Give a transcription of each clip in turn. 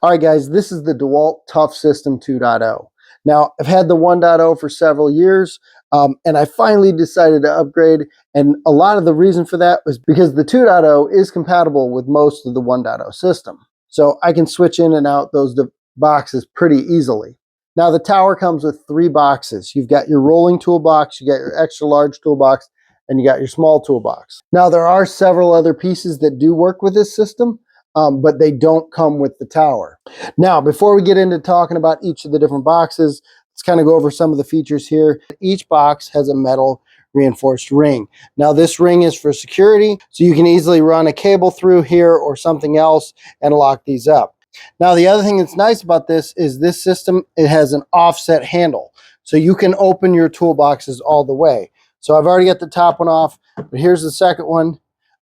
All right, guys, this is the DeWalt ToughSystem 2.0. Now, I've had the 1.0 for several years, and I finally decided to upgrade. And a lot of the reason for that was because the 2.0 is compatible with most of the 1.0 system. So I can switch in and out those boxes pretty easily. Now, the tower comes with 3 boxes. You've got your rolling toolbox, you got your extra large toolbox, and you got your small toolbox. Now, there are several other pieces that do work with this system, but they don't come with the tower. Now, before we get into talking about each of the different boxes, let's kind of go over some of the features here. Each box has a metal reinforced ring. Now, this ring is for security, so you can easily run a cable through here or something else and lock these up. Now, the other thing that's nice about this is this system, it has an offset handle, so you can open your toolboxes all the way. So I've already got the top one off, but here's the second one.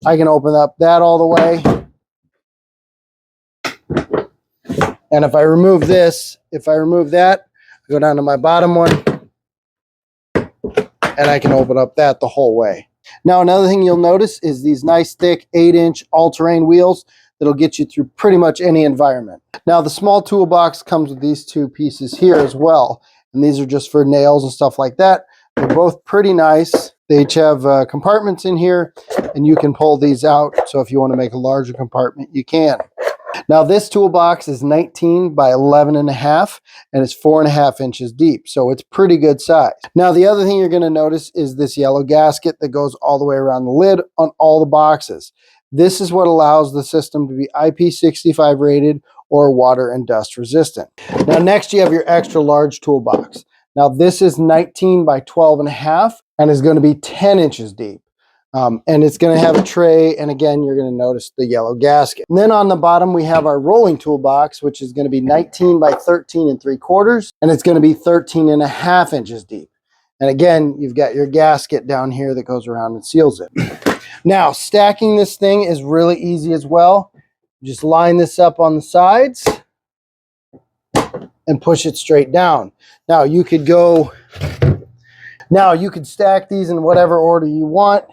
I can open up that all the way. And if I remove this, if I remove that, I go down to my bottom one, and I can open up that the whole way. Now, another thing you'll notice is these nice thick 8-inch all-terrain wheels that'll get you through pretty much any environment. Now, the small toolbox comes with these 2 pieces here as well, and these are just for nails and stuff like that. They're both pretty nice. They each have compartments in here, and you can pull these out, so if you want to make a larger compartment, you can. Now, this toolbox is 19 by 11.5, and it's 4.5 inches deep, so it's pretty good size. Now, the other thing you're going to notice is this yellow gasket that goes all the way around the lid on all the boxes. This is what allows the system to be IP65 rated or water and dust resistant. Now, next you have your extra large toolbox. Now, this is 19 by 12.5 and is going to be 10 inches deep. And it's going to have a tray, and again, you're going to notice the yellow gasket. And then on the bottom, we have our rolling toolbox, which is going to be 19 by 13.75, and it's going to be 13.5 inches deep. And again, you've got your gasket down here that goes around and seals it. Now, stacking this thing is really easy as well. Just line this up on the sides and push it straight down. Now, you could stack these in whatever order you want.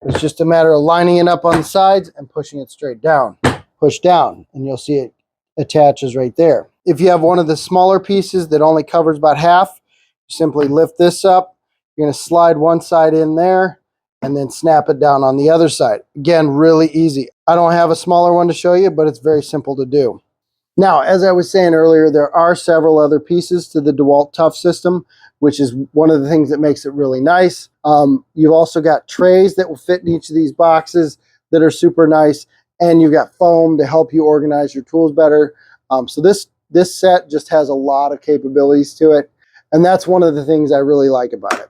It's just a matter of lining it up on the sides and pushing it straight down. Push down, and you'll see it attaches right there. If you have one of the smaller pieces that only covers about half, simply lift this up. You're going to slide one side in there and then snap it down on the other side. Again, really easy. I don't have a smaller one to show you, but it's very simple to do. Now, as I was saying earlier, there are several other pieces to the DeWalt ToughSystem, which is one of the things that makes it really nice. You've also got trays that will fit in each of these boxes that are super nice, and you've got foam to help you organize your tools better. So this set just has a lot of capabilities to it, and that's one of the things I really like about it.